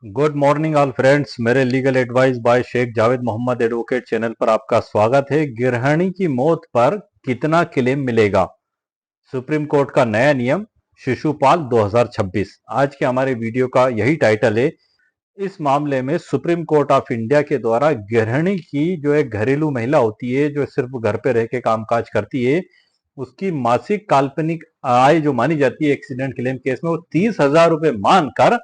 Good morning all friends. मेरे legal advice by Sheikh Javed Mohammed advocate channel पर आपका स्वागत है। गृहिणी की मौत पर कितना क्लेम मिलेगा, सुप्रीम कोर्ट का नया नियम, शिशुपाल 2026। आज के हमारे वीडियो का यही टाइटल है। इस मामले में सुप्रीम कोर्ट ऑफ इंडिया के द्वारा गृहिणी की जो एक घरेलू महिला होती है, जो सिर्फ घर पे रह के कामकाज करती है, उसकी मासिक काल्पनिक आय जो मानी जाती है एक्सीडेंट क्लेम केस में, वो 30,000 रुपए मानकर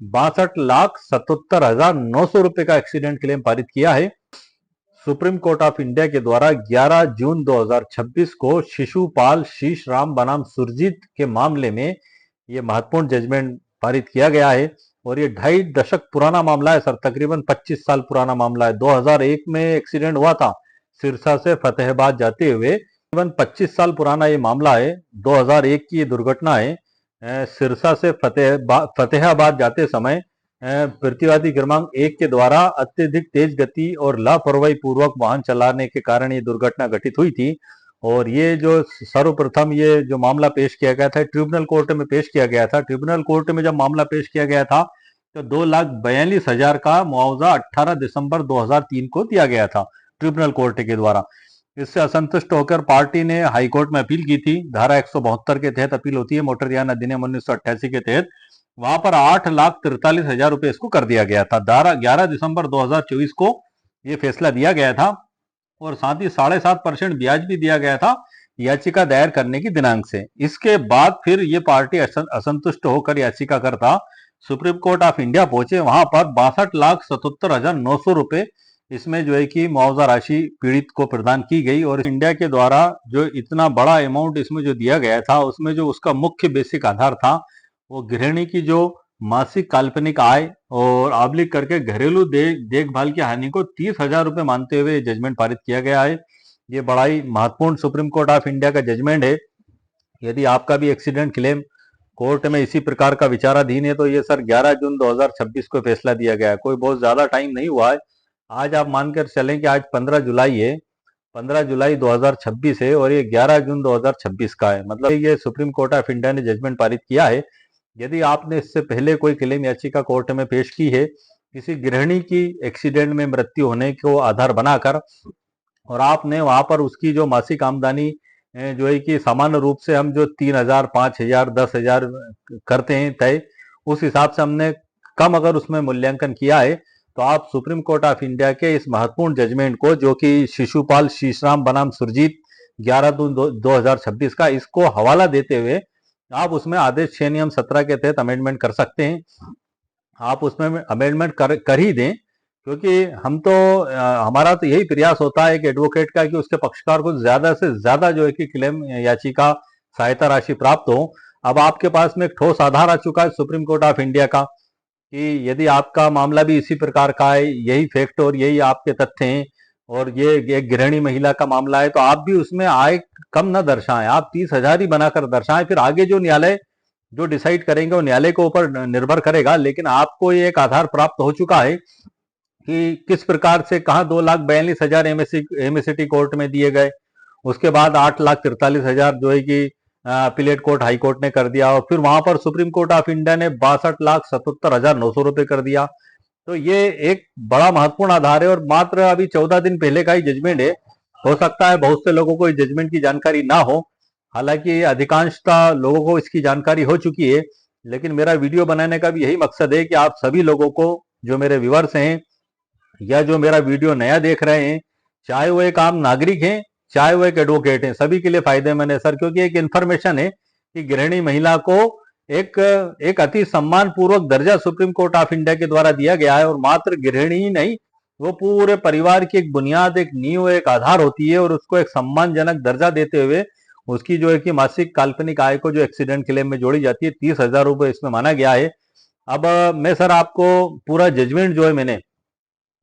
62,77,900 रुपए का एक्सीडेंट क्लेम पारित किया है। सुप्रीम कोर्ट ऑफ इंडिया के द्वारा 11 जून 2026 को शिशुपाल शीश राम बनाम सुरजीत के मामले में यह महत्वपूर्ण जजमेंट पारित किया गया है। और ये 2.5 दशक पुराना मामला है सर, तकरीबन 25 साल पुराना मामला है। 2001 में एक्सीडेंट हुआ था सिरसा से फतेहाबाद जाते हुए। तकरीबन 25 साल पुराना ये मामला है। 2001 की ये दुर्घटना है। सिरसा से फतेहाबाद जाते समय प्रतिवादी क्रमांक 1 के द्वारा अत्यधिक तेज गति और लापरवाही पूर्वक वाहन चलाने के कारण ये दुर्घटना घटित हुई थी। और ये जो सर्वप्रथम ये जो मामला पेश किया गया था, ट्रिब्यूनल कोर्ट में पेश किया गया था। ट्रिब्यूनल कोर्ट में जब मामला पेश किया गया था तो 2,42,000 का मुआवजा 18 दिसंबर 2003 को दिया गया था ट्रिब्यूनल कोर्ट के द्वारा। इससे असंतुष्ट होकर पार्टी ने हाईकोर्ट में अपील की थी। धारा 172 के तहत अपील होती है, मोटर यान अधिनियम 1988 के तहत। वहां पर 8,43,000 रुपए इसको कर दिया गया था। धारा 11 दिसंबर 2024 को यह फैसला दिया गया था और साथ ही 7.5% ब्याज भी दिया गया था याचिका दायर करने की दिनांक से। इसके बाद फिर ये पार्टी असंतुष्ट होकर याचिकाकर्ता सुप्रीम कोर्ट ऑफ इंडिया पहुंचे। वहां पर 62,77,900 रुपए इसमें जो है कि मुआवजा राशि पीड़ित को प्रदान की गई। और इंडिया के द्वारा जो इतना बड़ा अमाउंट इसमें जो दिया गया था, उसमें जो उसका मुख्य बेसिक आधार था वो गृहिणी की जो मासिक काल्पनिक आय और आबलिक करके घरेलू देखभाल की हानि को 30,000 रुपए मानते हुए जजमेंट पारित किया गया है। ये बड़ा ही महत्वपूर्ण सुप्रीम कोर्ट ऑफ इंडिया का जजमेंट है। यदि आपका भी एक्सीडेंट क्लेम कोर्ट में इसी प्रकार का विचाराधीन है तो ये सर 11 जून 2026 को फैसला दिया गया है। कोई बहुत ज्यादा टाइम नहीं हुआ है। आज आप मानकर चलें कि आज 15 जुलाई है, 15 जुलाई 2026 है और ये 11 जून 2026 का है। मतलब ये सुप्रीम कोर्ट ऑफ इंडिया ने जजमेंट पारित किया है। यदि आपने इससे पहले कोई क्लेम याचिका कोर्ट में पेश की है किसी गृहिणी की एक्सीडेंट में मृत्यु होने को आधार बनाकर, और आपने वहां पर उसकी जो मासिक आमदनी जो है कि सामान्य रूप से हम जो 3,000, 5,000, 10,000 करते हैं तय, उस हिसाब से हमने कम अगर उसमें मूल्यांकन किया है तो आप सुप्रीम कोर्ट ऑफ इंडिया के इस महत्वपूर्ण जजमेंट को, जो कि शिशुपाल शीशराम बनाम सुरजीत 11 जून 2026 का, इसको हवाला देते हुए आप उसमें आदेश 6 नियम 17 के तहत अमेंडमेंट कर सकते हैं। आप उसमें अमेंडमेंट कर ही दें, क्योंकि हम तो हमारा तो यही प्रयास होता है कि एडवोकेट का कि उसके पक्षकार को ज्यादा से ज्यादा जो है कि क्लेम याचिका सहायता राशि प्राप्त हो। अब आपके पास में एक ठोस आधार आ चुका है सुप्रीम कोर्ट ऑफ इंडिया का कि यदि आपका मामला भी इसी प्रकार का है, यही फैक्ट और यही आपके तथ्य हैं और ये एक गृहिणी महिला का मामला है, तो आप भी उसमें आय कम न दर्शाएं, आप 30,000 ही बनाकर दर्शाएं। फिर आगे जो न्यायालय जो डिसाइड करेंगे वो न्यायालय के ऊपर निर्भर करेगा। लेकिन आपको ये एक आधार प्राप्त हो चुका है कि किस प्रकार से कहा 2,42,000 एमएससीटी कोर्ट में दिए गए, उसके बाद 8,43,000 जो है कि अपीलेट कोर्ट हाई कोर्ट ने कर दिया, और फिर वहां पर सुप्रीम कोर्ट ऑफ इंडिया ने 62,77,900 रुपए कर दिया। तो ये एक बड़ा महत्वपूर्ण आधार है और मात्र अभी 14 दिन पहले का ही जजमेंट है। हो सकता है बहुत से लोगों को इस जजमेंट की जानकारी ना हो, हालांकि अधिकांशतः लोगों को इसकी जानकारी हो चुकी है। लेकिन मेरा वीडियो बनाने का भी यही मकसद है कि आप सभी लोगों को, जो मेरे व्यूअर्स हैं या जो मेरा वीडियो नया देख रहे हैं, चाहे वो एक आम नागरिक हैं चाहे वो एक एडवोकेट हैं, सभी के लिए फायदेमंद है सर। क्योंकि एक इन्फॉर्मेशन है कि गृहिणी महिला को एक एक अति सम्मान पूर्वक दर्जा सुप्रीम कोर्ट ऑफ इंडिया के द्वारा दिया गया है। और मात्र गृहिणी ही नहीं, वो पूरे परिवार की एक बुनियाद, एक नींव, एक आधार होती है। और उसको एक सम्मानजनक दर्जा देते हुए उसकी जो है कि मासिक काल्पनिक आय को जो एक्सीडेंट क्लेम में जोड़ी जाती है 30,000 रुपए इसमें माना गया है। अब मैं सर आपको पूरा जजमेंट जो है, मैंने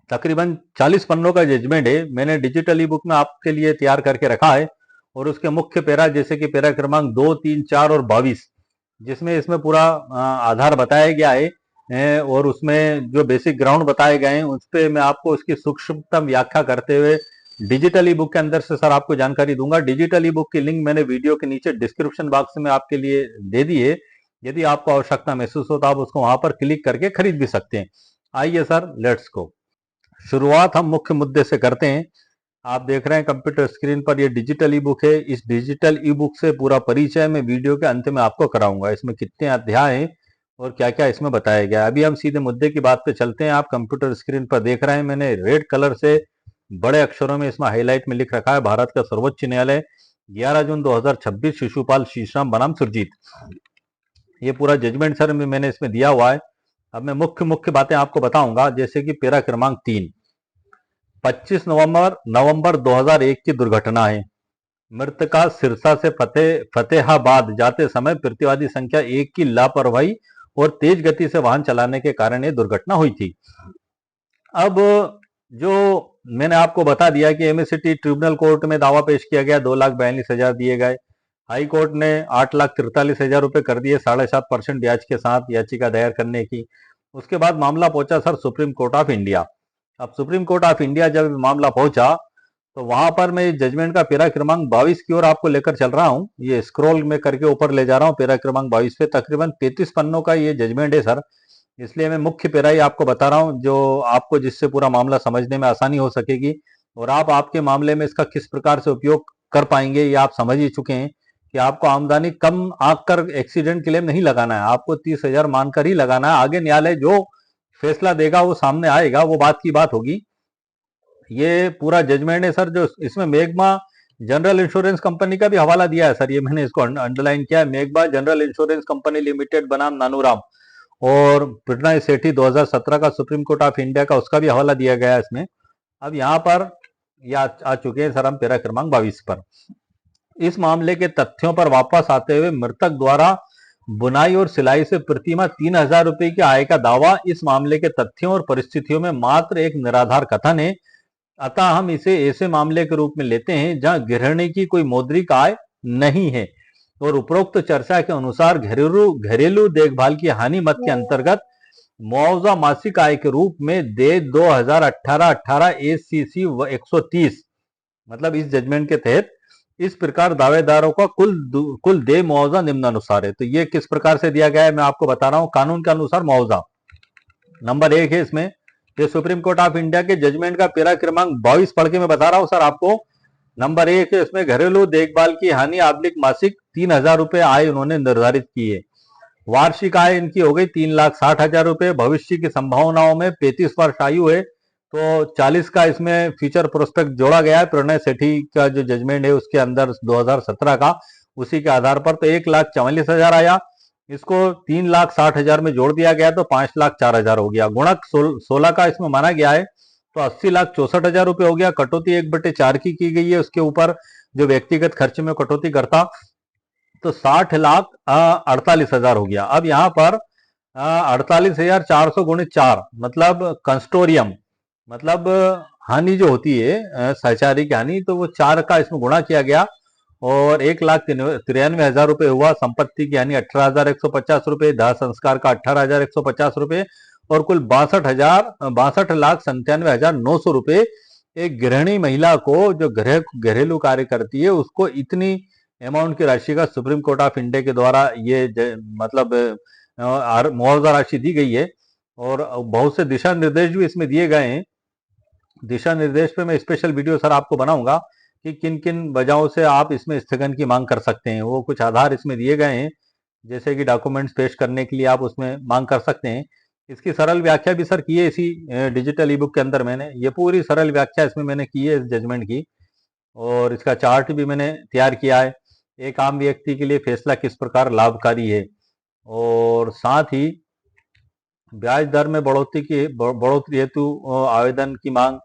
तकरीबन 40 पन्नों का जजमेंट है, मैंने डिजिटल ई बुक में आपके लिए तैयार करके रखा है। और उसके मुख्य पैरा, जैसे कि पैरा क्रमांक 2, 3, 4 और 22, जिसमें इसमें पूरा आधार बताया गया है और उसमें जो बेसिक ग्राउंड बताए गए हैं उस पर मैं आपको उसकी सूक्ष्मतम व्याख्या करते हुए डिजिटल ई बुक के अंदर से सर आपको जानकारी दूंगा। डिजिटल ई बुक की लिंक मैंने वीडियो के नीचे डिस्क्रिप्शन बॉक्स में आपके लिए दे दी है। यदि आपको आवश्यकता महसूस हो तो आप उसको वहां पर क्लिक करके खरीद भी सकते हैं। आइए सर, लेट्स गो। शुरुआत हम मुख्य मुद्दे से करते हैं। आप देख रहे हैं कंप्यूटर स्क्रीन पर ये डिजिटल ई बुक है। इस डिजिटल ई बुक से पूरा परिचय मैं वीडियो के अंत में आपको कराऊंगा। इसमें कितने अध्याय हैं और क्या क्या इसमें बताया गया है। अभी हम सीधे मुद्दे की बात पे चलते हैं। आप कंप्यूटर स्क्रीन पर देख रहे हैं, मैंने रेड कलर से बड़े अक्षरों में इसमें हाईलाइट में लिख रखा है, भारत का सर्वोच्च न्यायालय 11 जून 2026 शिशुपाल शीशराम बनाम सुरजीत। ये पूरा जजमेंट सर मैंने इसमें दिया हुआ है। अब मैं मुख्य मुख्य बातें आपको बताऊंगा, जैसे कि पैरा क्रमांक 3, 25 नवंबर 2001 की दुर्घटना है। मृतका सिरसा से फतेहाबाद जाते समय प्रतिवादी संख्या 1 की लापरवाही और तेज गति से वाहन चलाने के कारण यह दुर्घटना हुई थी। अब जो मैंने आपको बता दिया कि एमएससीटी ट्रिब्यूनल कोर्ट में दावा पेश किया गया, 2,42,000 दिए गए। हाई कोर्ट ने 8,43,000 रुपए कर दिए 7.5% ब्याज के साथ याचिका दायर करने की। उसके बाद मामला पहुंचा sir supreme court of India. अब सुप्रीम कोर्ट ऑफ इंडिया जब मामला पहुंचा तो वहां पर मैं जजमेंट का पैरा क्रमांक 22 की ओर आपको लेकर चल रहा हूं। ये स्क्रॉल में करके ऊपर ले जा रहा हूं पैरा क्रमांक 22 पे। तकरीबन 33 पन्नों का ये जजमेंट है सर, इसलिए मैं मुख्य पैरा ही आपको बता रहा हूं, जो आपको जिससे पूरा मामला समझने में आसानी हो सकेगी और आप आपके मामले में इसका किस प्रकार से उपयोग कर पाएंगे ये आप समझ ही चुके हैं कि आपको आमदनी कम आंक कर एक्सीडेंट क्लेम नहीं लगाना है, आपको 30,000 मानकर ही लगाना है। आगे न्यायालय जो फैसला देगा वो सामने आएगा, वो बात की बात होगी। ये पूरा जजमेंट है सर, जो इसमें मेघमा जनरल इंश्योरेंस कंपनी का भी हवाला दिया है सर, ये मैंने इसको अंडरलाइन किया है। मेघमा जनरल इंश्योरेंस कंपनी लिमिटेड बनाम नानूराम और प्रणय सेठी 2017 का सुप्रीम कोर्ट ऑफ इंडिया का, उसका भी हवाला दिया गया है इसमें। अब यहाँ पर आ चुके हैं सर हम पैरा क्रमांक 22 पर। इस मामले के तथ्यों पर वापस आते हुए मृतक द्वारा बुनाई और सिलाई से प्रतिमा 3,000 रुपए की आय का दावा इस मामले के तथ्यों और परिस्थितियों में मात्र एक निराधार कथन है। अतः हम इसे ऐसे मामले के रूप में लेते हैं जहां गृहिणी की कोई मौद्रिक आय नहीं है और उपरोक्त चर्चा के अनुसार घरेलू देखभाल की हानि मद के अंतर्गत मुआवजा मासिक आय के रूप में दे 2018-18 एसीसी 130, मतलब इस जजमेंट के तहत इस प्रकार दावेदारों का कुल देय मुआवजा निम्नानुसार है। तो ये किस प्रकार से दिया गया है मैं आपको बता रहा हूं। कानून के अनुसार मुआवजा नंबर 1 है इसमें, ये सुप्रीम कोर्ट ऑफ इंडिया के जजमेंट का पैरा क्रमांक 22 पढ़ के मैं बता रहा हूं सर आपको। नंबर 1 है इसमें, घरेलू देखभाल की हानि आबलिक मासिक 3,000 रुपए आय उन्होंने निर्धारित की है। वार्षिक आय इनकी हो गई 3,60,000 रुपए। भविष्य की संभावनाओं में 35 वर्ष आयु है तो 40 का इसमें फ्यूचर प्रोस्पेक्ट जोड़ा गया है। प्रणय सेठी का जो जजमेंट है उसके अंदर 2017 का, उसी के आधार पर तो 1,44,000 आया। इसको 3,60,000 में जोड़ दिया गया तो 5,04,000 हो गया। गुणक 16 का इसमें माना गया है तो 80,64,000 रुपए हो गया। कटौती 1/4 की गई है उसके ऊपर, जो व्यक्तिगत खर्च में कटौती करता तो 60,48,000 हो गया। अब यहाँ पर 48,400 गुणित 4 मतलब कंस्टोरियम, मतलब हानि जो होती है सहचारी की हानि, तो वो 4 का इसमें गुणा किया गया और 1,93,000 रुपए हुआ। संपत्ति की हानि 18,150 रुपए, दाह संस्कार का 18,150 रुपए और कुल 62,97,900 रुपए एक गृहिणी महिला को जो घरेलू कार्य करती है उसको इतनी अमाउंट की राशि का सुप्रीम कोर्ट ऑफ इंडिया के द्वारा ये मतलब मुआवजा राशि दी गई है। और बहुत से दिशा निर्देश भी इसमें दिए गए हैं। दिशा निर्देश पे मैं स्पेशल वीडियो सर आपको बनाऊंगा कि किन किन वजहों से आप इसमें स्थगन की मांग कर सकते हैं। वो कुछ आधार इसमें दिए गए हैं, जैसे कि डॉक्यूमेंट्स पेश करने के लिए आप उसमें मांग कर सकते हैं। इसकी सरल व्याख्या भी सर की है इसी डिजिटल ई बुक के अंदर। मैंने ये पूरी सरल व्याख्या इसमें मैंने की है इस जजमेंट की, और इसका चार्ट भी मैंने तैयार किया है। एक आम व्यक्ति के लिए फैसला किस प्रकार लाभकारी है, और साथ ही ब्याज दर में बढ़ोतरी हेतु आवेदन की मांग,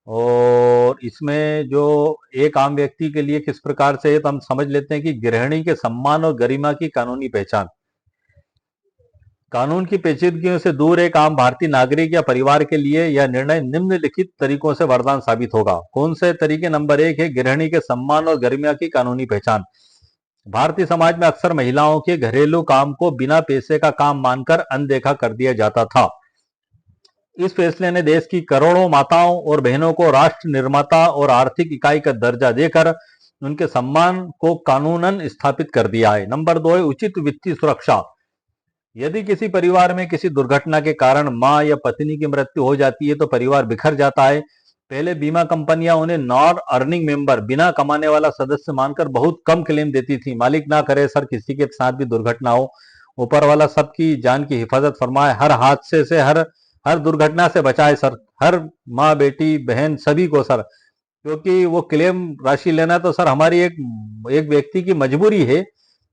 और इसमें जो एक आम व्यक्ति के लिए किस प्रकार से, तो हम समझ लेते हैं कि गृहिणी के सम्मान और गरिमा की कानूनी पहचान। कानून की पेचीदगियों से दूर एक आम भारतीय नागरिक या परिवार के लिए यह निर्णय निम्नलिखित तरीकों से वरदान साबित होगा। कौन से तरीके? नंबर 1 है गृहिणी के सम्मान और गरिमा की कानूनी पहचान। भारतीय समाज में अक्सर महिलाओं के घरेलू काम को बिना पैसे का काम मानकर अनदेखा कर दिया जाता था। इस फैसले ने देश की करोड़ों माताओं और बहनों को राष्ट्र निर्माता और आर्थिक इकाई का दर्जा देकर उनके सम्मान को कानूनन स्थापित कर दिया है। नंबर 2 है उचित वित्तीय सुरक्षा। यदि किसी परिवार में किसी दुर्घटना के कारण मां या पत्नी की मृत्यु हो जाती है तो परिवार बिखर जाता है। पहले बीमा कंपनियां उन्हें नॉन अर्निंग मेंबर, बिना कमाने वाला सदस्य मानकर बहुत कम क्लेम देती थी। मालिक ना करे सर किसी के साथ भी दुर्घटना हो, ऊपर वाला सबकी जान की हिफाजत फरमाए, हर हादसे से, हर दुर्घटना से बचाए सर, हर माँ बेटी बहन सभी को सर। क्योंकि वो क्लेम राशि लेना तो सर हमारी एक एक व्यक्ति की मजबूरी है,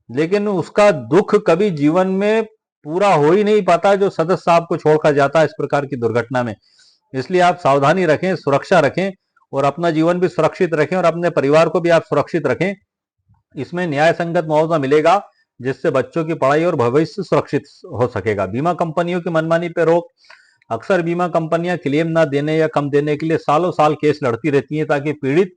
लेकिन उसका दुख कभी जीवन में पूरा हो ही नहीं पाता जो सदस्य आपको छोड़कर जाता है इस प्रकार की दुर्घटना में। इसलिए आप सावधानी रखें, सुरक्षा रखें और अपना जीवन भी सुरक्षित रखें और अपने परिवार को भी आप सुरक्षित रखें। इसमें न्याय संगत मुआवजा मिलेगा जिससे बच्चों की पढ़ाई और भविष्य सुरक्षित हो सकेगा। बीमा कंपनियों की मनमानी पे रोक। अक्सर बीमा कंपनियां क्लेम न देने या कम देने के लिए सालों साल केस लड़ती रहती हैं ताकि पीड़ित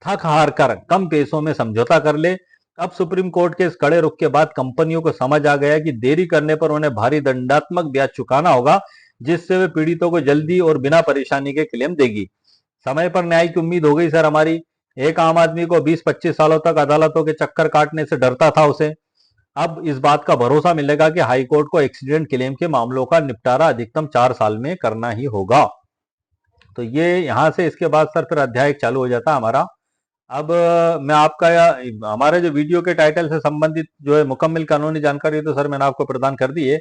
थक हार कर कम पैसों में समझौता कर ले। अब सुप्रीम कोर्ट के इस कड़े रुख के बाद कंपनियों को समझ आ गया कि देरी करने पर उन्हें भारी दंडात्मक ब्याज चुकाना होगा, जिससे वे पीड़ितों को जल्दी और बिना परेशानी के क्लेम देगी। समय पर न्याय की उम्मीद हो गई सर हमारी। एक आम आदमी को 20-25 सालों तक अदालतों के चक्कर काटने से डरता था उसे, अब इस बात का भरोसा मिलेगा कि हाईकोर्ट को एक्सीडेंट क्लेम के मामलों का निपटारा अधिकतम 4 साल में करना ही होगा। तो ये यहां से इसके बाद सर फिर अध्याय चालू हो जाता है हमारा। अब मैं आपका हमारे जो वीडियो के टाइटल से संबंधित जो है मुकम्मल कानूनी जानकारी तो सर मैंने आपको प्रदान कर दी है,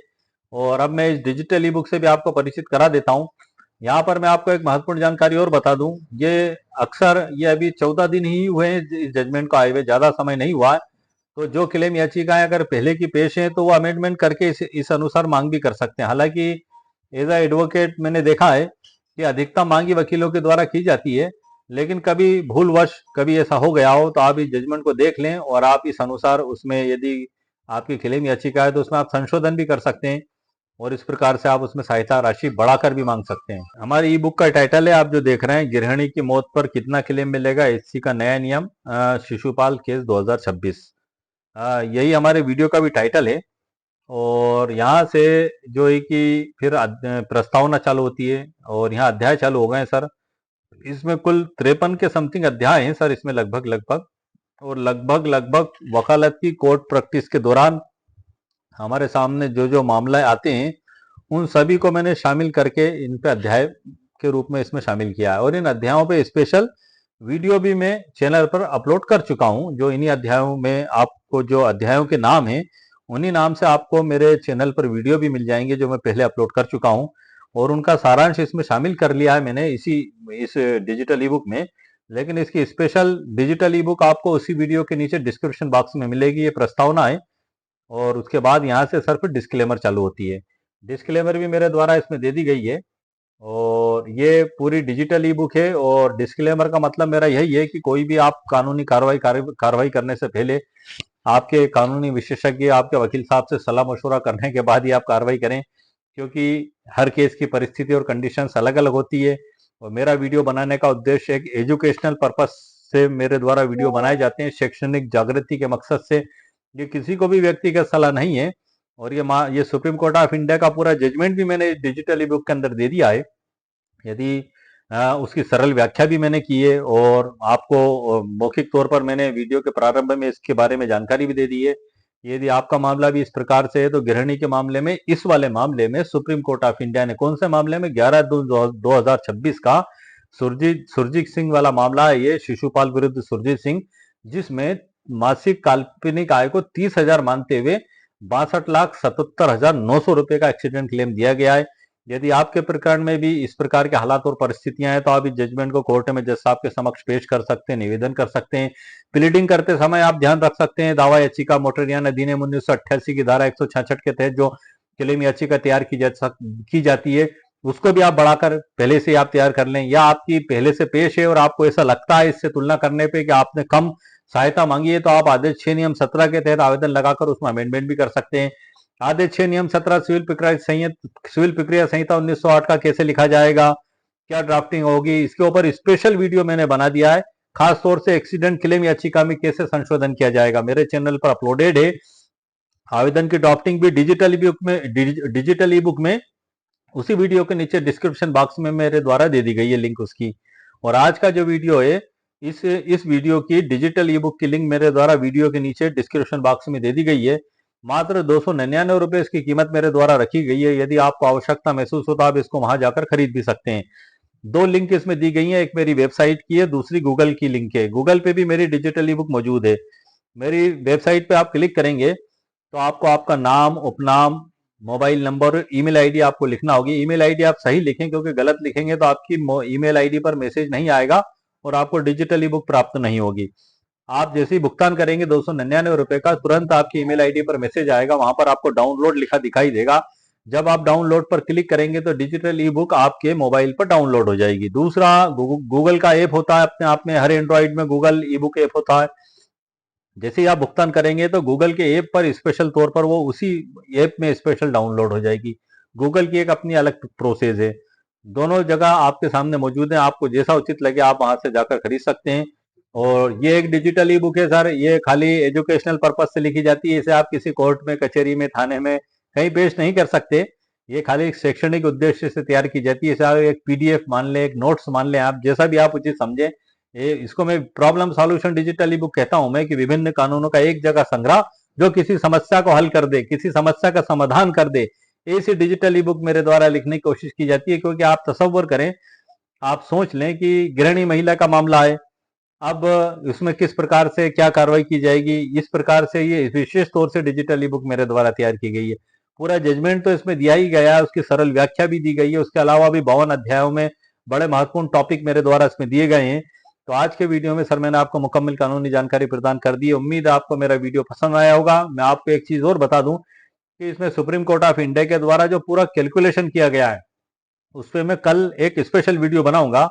और अब मैं इस डिजिटल ई बुक से भी आपको परिचित करा देता हूँ। यहाँ पर मैं आपको एक महत्वपूर्ण जानकारी और बता दूं, ये अक्सर ये अभी 14 दिन ही हुए हैं इस जजमेंट को आए हुए, ज्यादा समय नहीं हुआ है। तो जो क्लेम याचिकाएं अगर पहले की पेश है तो वो अमेंडमेंट करके इस अनुसार मांग भी कर सकते हैं। हालांकि एज ए एडवोकेट मैंने देखा है कि अधिकतम मांगी वकीलों के द्वारा की जाती है, लेकिन कभी भूलवश कभी ऐसा हो गया हो तो आप इस जजमेंट को देख लें और आप इस अनुसार उसमें यदि आपकी क्लेम याचिका है तो उसमें आप संशोधन भी कर सकते हैं और इस प्रकार से आप उसमें सहायता राशि बढ़ाकर भी मांग सकते हैं। हमारी ई बुक का टाइटल है, आप जो देख रहे हैं, गृहिणी की मौत पर कितना क्लेम मिलेगा, एससी का नया नियम, शिशुपाल केस 2026। यही हमारे वीडियो का भी टाइटल है। और यहाँ से जो है कि फिर प्रस्तावना चालू होती है और यहाँ अध्याय चालू हो गए हैं सर। इसमें कुल 53 के समथिंग अध्याय हैं सर इसमें लगभग और लगभग वकालत की कोर्ट प्रैक्टिस के दौरान हमारे सामने जो जो मामले आते हैं उन सभी को मैंने शामिल करके इन पे अध्याय के रूप में इसमें शामिल किया है, और इन अध्यायों पे स्पेशल वीडियो भी मैं चैनल पर अपलोड कर चुका हूं। जो इन्हीं अध्यायों में आपको जो अध्यायों के नाम हैं उन्हीं नाम से आपको मेरे चैनल पर वीडियो भी मिल जाएंगे जो मैं पहले अपलोड कर चुका हूं, और उनका सारांश इसमें शामिल कर लिया है मैंने इस डिजिटल ई बुक में। लेकिन इसकी स्पेशल डिजिटल ई बुक आपको उसी वीडियो के नीचे डिस्क्रिप्शन बॉक्स में मिलेगी। ये प्रस्तावना है और उसके बाद यहाँ से सर फिर डिस्क्लेमर चालू होती है। डिस्क्लेमर भी मेरे द्वारा इसमें दे दी गई है और ये पूरी डिजिटल ई बुक है। और डिस्क्लेमर का मतलब मेरा यही है कि कोई भी आप कानूनी कार्रवाई करने से पहले आपके कानूनी विशेषज्ञ, आपके वकील साहब से सलाह मशवरा करने के बाद ही आप कार्रवाई करें, क्योंकि हर केस की परिस्थिति और कंडीशंस अलग अलग होती है। और मेरा वीडियो बनाने का उद्देश्य एक एजुकेशनल पर्पस से मेरे द्वारा वीडियो बनाए जाते हैं, शैक्षणिक जागृति के मकसद से। ये किसी को भी व्यक्तिगत सलाह नहीं है। और ये सुप्रीम कोर्ट ऑफ इंडिया का पूरा जजमेंट भी मैंने डिजिटल ई बुक के अंदर दे दिया है। यदि उसकी सरल व्याख्या भी मैंने की है और आपको मौखिक तौर पर मैंने वीडियो के प्रारंभ में इसके बारे में जानकारी भी दे दी है। यदि आपका मामला भी इस प्रकार से है तो गृहिणी के मामले में, इस वाले मामले में सुप्रीम कोर्ट ऑफ इंडिया ने कौन से मामले में 11/2/2026 का सुरजीत सिंह वाला मामला है, ये शिशुपाल विरुद्ध सुरजीत सिंह, जिसमें मासिक काल्पनिक आय को 30,000 मानते हुए 62,77,900 रुपए का एक्सीडेंट क्लेम दिया गया है। यदि आपके प्रकरण में भी इस प्रकार के हालात और परिस्थितियां हैं तो आप इस जजमेंट को कोर्ट में जज साहब के समक्ष पेश कर सकते हैं, निवेदन कर सकते हैं। प्लीडिंग करते समय आप ध्यान रख सकते हैं, दावा याचिका मोटर यान अधिनियम 1988 की धारा 166 के तहत जो क्लेम याचिका तैयार की जाती है उसको भी आप बढ़ाकर पहले से आप तैयार कर लें, या आपकी पहले से पेश है और आपको ऐसा लगता है इससे तुलना करने पे कि आपने कम सहायता मांगी है तो आप आदेश 6 नियम 17 के तहत आवेदन लगाकर उसमें अमेंडमेंट भी कर सकते हैं। आदेश 6 नियम 17 सिविल प्रक्रिया संहिता 1908 का कैसे लिखा जाएगा, क्या ड्राफ्टिंग होगी, इसके ऊपर स्पेशल वीडियो मैंने बना दिया है। खास तौर से एक्सीडेंट क्लेम याचिका में कैसे संशोधन किया जाएगा मेरे चैनल पर अपलोडेड है। आवेदन की ड्राफ्टिंग भी डिजिटल ई बुक में उसी वीडियो के नीचे डिस्क्रिप्शन बॉक्स में मेरे द्वारा दे दी गई है लिंक उसकी। और आज का जो वीडियो है इस वीडियो की डिजिटल ई बुक की लिंक मेरे द्वारा वीडियो के नीचे डिस्क्रिप्शन बॉक्स में दे दी गई है। मात्र 299 रुपए इसकी कीमत मेरे द्वारा रखी गई है। यदि आपको आवश्यकता महसूस हो तो आप इसको वहां जाकर खरीद भी सकते हैं। दो लिंक इसमें दी गई हैं, एक मेरी वेबसाइट की है, दूसरी गूगल की लिंक है। गूगल पे भी मेरी डिजिटल ई बुक मौजूद है। मेरी वेबसाइट पे आप क्लिक करेंगे तो आपको आपका नाम, उपनाम, मोबाइल नंबर, ईमेल आईडी आपको लिखना होगी। ईमेल आईडी आप सही लिखें, क्योंकि गलत लिखेंगे तो आपकी ईमेल आईडी पर मैसेज नहीं आएगा और आपको डिजिटल ई बुक प्राप्त नहीं होगी। आप जैसे ही भुगतान करेंगे 299 रुपए का, तुरंत आपकी ईमेल आईडी पर मैसेज आएगा, वहां पर आपको डाउनलोड लिखा दिखाई देगा। जब आप डाउनलोड पर क्लिक करेंगे तो डिजिटल ई बुक आपके मोबाइल पर डाउनलोड हो जाएगी। दूसरा, गूगल का ऐप होता है अपने आप में, हर एंड्रॉइड में गूगल ई बुक ऐप होता है। जैसे ही आप भुगतान करेंगे तो गूगल के ऐप पर स्पेशल तौर पर वो उसी ऐप में स्पेशल डाउनलोड हो जाएगी। गूगल की एक अपनी अलग प्रोसेस है। दोनों जगह आपके सामने मौजूद है, आपको जैसा उचित लगे आप वहां से जाकर खरीद सकते हैं। और ये एक डिजिटल ई बुक है सर, ये खाली एजुकेशनल पर्पज से लिखी जाती है। इसे आप किसी कोर्ट में, कचहरी में, थाने में कहीं पेश नहीं कर सकते। ये खाली एक शैक्षणिक उद्देश्य से तैयार की जाती है। इसे आप एक पीडीएफ मान लें, एक नोट्स मान लें, आप जैसा भी आप उचित समझे। इसको मैं problem solution digital e book कहता हूं मैं, कि विभिन्न कानूनों का एक जगह संग्रह जो किसी समस्या को हल कर दे, किसी समस्या का समाधान कर दे। ऐसी डिजिटल ई बुक मेरे द्वारा लिखने की कोशिश की जाती है। क्योंकि आप तसव्वुर करें, आप सोच लें कि गृहिणी महिला का मामला है, अब इसमें किस प्रकार से क्या कार्रवाई की जाएगी, इस प्रकार से ये विशेष तौर से डिजिटल ई बुक मेरे द्वारा तैयार की गई है। पूरा जजमेंट तो इसमें दिया ही गया है, उसकी सरल व्याख्या भी दी गई है। उसके अलावा भी 52 अध्यायों में बड़े महत्वपूर्ण टॉपिक मेरे द्वारा इसमें दिए गए हैं। तो आज के वीडियो में सर मैंने आपको मुकम्मल कानूनी जानकारी प्रदान कर दी है। उम्मीद है आपको मेरा वीडियो पसंद आया होगा। मैं आपको एक चीज और बता दूं कि इसमें सुप्रीम कोर्ट ऑफ इंडिया के द्वारा जो पूरा कैलकुलेशन किया गया है, उस पर मैं कल एक स्पेशल वीडियो बनाऊंगा।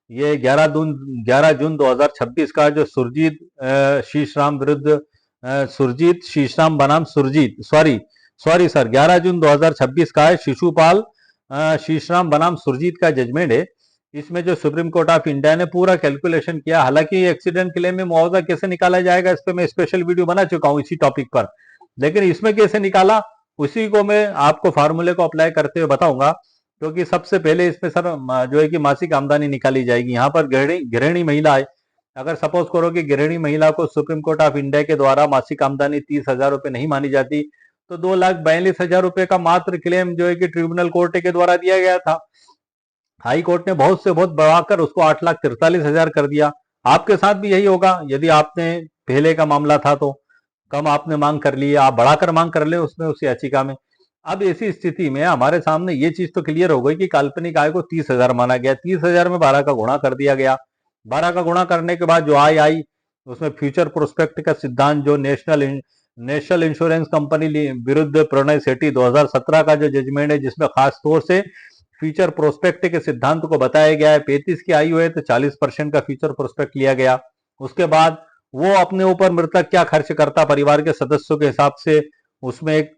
ये 11 जून 2026 का जो सुरजीत शीशराम विरुद्ध सुरजीत शीशराम बनाम सुरजीत सॉरी सॉरी सर 11 जून 2026 का है, शिशुपाल शीशराम बनाम सुरजीत का जजमेंट है। इसमें जो सुप्रीम कोर्ट ऑफ इंडिया ने पूरा कैलकुलेशन किया, हालांकि एक्सीडेंट क्लेम में मुआवजा कैसे निकाला जाएगा इस पर मैं स्पेशल वीडियो बना चुका हूं इसी टॉपिक पर, लेकिन इसमें कैसे निकाला उसी को मैं आपको फार्मूले को अप्लाई करते हुए बताऊंगा। क्योंकि सबसे पहले इसमें सर जो है कि मासिक आमदनी निकाली जाएगी। यहाँ पर गृहिणी महिला है, अगर सपोज करो कि गृहिणी महिला को सुप्रीम कोर्ट ऑफ इंडिया के द्वारा मासिक आमदनी 30,000 रुपए नहीं मानी जाती, तो 2,42,000 रुपए का मात्र क्लेम जो है कि ट्रिब्यूनल कोर्ट के द्वारा दिया गया था। हाई कोर्ट ने बहुत से बहुत बढ़ाकर उसको 8,43,000 कर दिया। आपके साथ भी यही होगा, यदि आपने पहले का मामला था तो कम आपने मांग कर ली, आप बढ़ाकर मांग कर ले उसमें उस याचिका में। अब ऐसी स्थिति में हमारे सामने ये चीज तो क्लियर हो गई कि काल्पनिक आय को 30,000 माना गया, 30,000 में 12 का गुणा कर दिया गया। 12 का गुणा करने के बाद जो आय आई उसमें फ्यूचर प्रोस्पेक्ट का सिद्धांत, जो नेशनल इंश्योरेंस कंपनी विरुद्ध प्रणय सेठी 2017 का जो जजमेंट है, जिसमें खास तौर से फ्यूचर प्रोस्पेक्ट के सिद्धांत को बताया गया है। 35 की आयु है तो 40% का फ्यूचर प्रोस्पेक्ट लिया गया। उसके बाद वो अपने ऊपर मृतक क्या खर्च करता परिवार के सदस्यों के हिसाब से, उसमें एक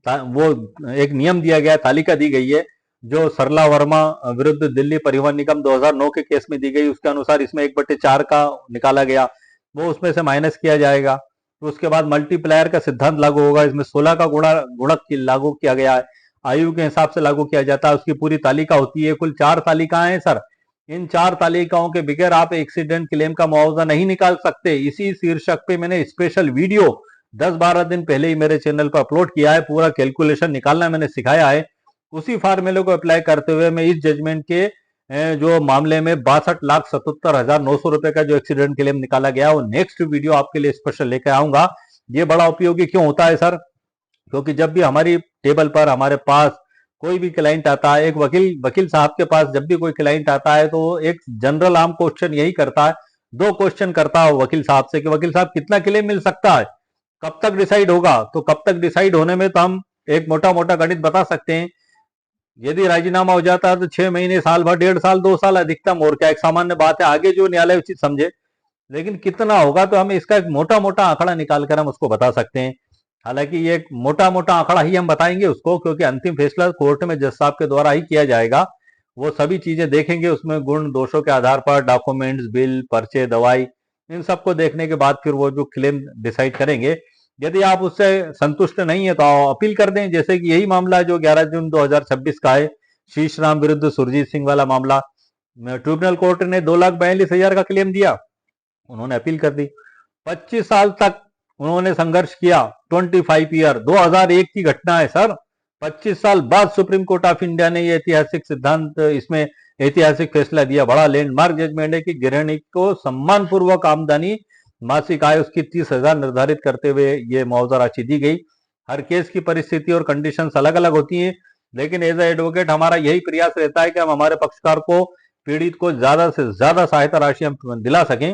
वो एक नियम दिया गया, तालिका दी गई है, जो सरला वर्मा विरुद्ध दिल्ली परिवहन निगम 2009 के केस में दी गई। उसके अनुसार इसमें 1/4 का निकाला गया, वो उसमें से माइनस किया जाएगा। तो उसके बाद मल्टीप्लायर का सिद्धांत लागू होगा, इसमें 16 का गुणक लागू किया गया है, आयु के हिसाब से लागू किया जाता है। उसकी पूरी तालिका होती है, कुल 4 तालिकाएं हैं सर। इन 4 तालिकाओं के बगैर आप एक्सीडेंट क्लेम का मुआवजा नहीं निकाल सकते। इसी शीर्षक पे मैंने स्पेशल वीडियो 10-12 दिन पहले ही मेरे चैनल पर अपलोड किया है। पूरा कैलकुलेशन निकालना मैंने सिखाया है। उसी फार्मूले को अप्लाई करते हुए मैं इस जजमेंट के जो मामले में 62,77,900 रुपए का जो एक्सीडेंट क्लेम निकाला गया, वो नेक्स्ट वीडियो आपके लिए स्पेशल लेकर आऊंगा। ये बड़ा उपयोगी क्यों होता है सर? क्योंकि जब भी हमारी टेबल पर हमारे पास कोई भी क्लाइंट आता है, एक वकील साहब के पास जब भी कोई क्लाइंट आता है, तो एक जनरल आम क्वेश्चन यही करता है, 2 क्वेश्चन करता है वकील साहब से कि वकील साहब कितना क्लेम मिल सकता है, कब तक डिसाइड होगा। तो कब तक डिसाइड होने में तो हम एक मोटा मोटा गणित बता सकते हैं। यदि राजीनामा हो जाता है तो 6 महीने, साल भर, 1.5 साल, 2 साल अधिकतम, और क्या, एक सामान्य बात है, आगे जो न्यायालय उचित समझे। लेकिन कितना होगा तो हम इसका एक मोटा मोटा आंकड़ा निकालकर हम उसको बता सकते हैं। हालांकि ये एक मोटा मोटा आंकड़ा ही हम बताएंगे उसको, क्योंकि अंतिम फैसला कोर्ट में जज साहब के द्वारा ही किया जाएगा। वो सभी चीजें देखेंगे, उसमें गुण दोषों के आधार पर डॉक्यूमेंट्स, बिल, पर्चे, दवाई, इन सबको देखने के बाद फिर वो जो क्लेम डिसाइड करेंगे। यदि आप उससे संतुष्ट नहीं है तो अपील कर दें। जैसे कि यही मामला जो 11 जून 2026 का है, शीशराम विरुद्ध सुरजीत सिंह वाला मामला, ट्रिब्यूनल कोर्ट ने 2,42,000 का क्लेम दिया, उन्होंने अपील कर दी। 25 साल तक उन्होंने संघर्ष किया। 25 ईयर, 2001 की घटना है सर। 25 साल बाद सुप्रीम कोर्ट ऑफ इंडिया ने ये ऐतिहासिक सिद्धांत, इसमें ऐतिहासिक फैसला दिया। बड़ा लैंडमार्क जजमेंट है कि गृहिणी को सम्मान पूर्वक आमदनी मासिक आय उसकी 30,000 निर्धारित करते हुए ये मुआवजा राशि दी गई। हर केस की परिस्थिति और कंडीशंस अलग अलग होती हैं, लेकिन एज ए एडवोकेट हमारा यही प्रयास रहता है कि हम हमारे पक्षकार को, पीड़ित को ज्यादा से ज्यादा सहायता राशि हम दिला सकें।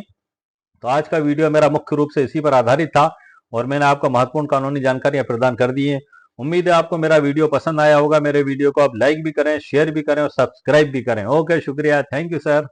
तो आज का वीडियो मेरा मुख्य रूप से इसी पर आधारित था और मैंने आपको महत्वपूर्ण कानूनी जानकारियां प्रदान कर दी है। उम्मीद है आपको मेरा वीडियो पसंद आया होगा। मेरे वीडियो को आप लाइक भी करें, शेयर भी करें और सब्सक्राइब भी करें। ओके, शुक्रिया, थैंक यू सर।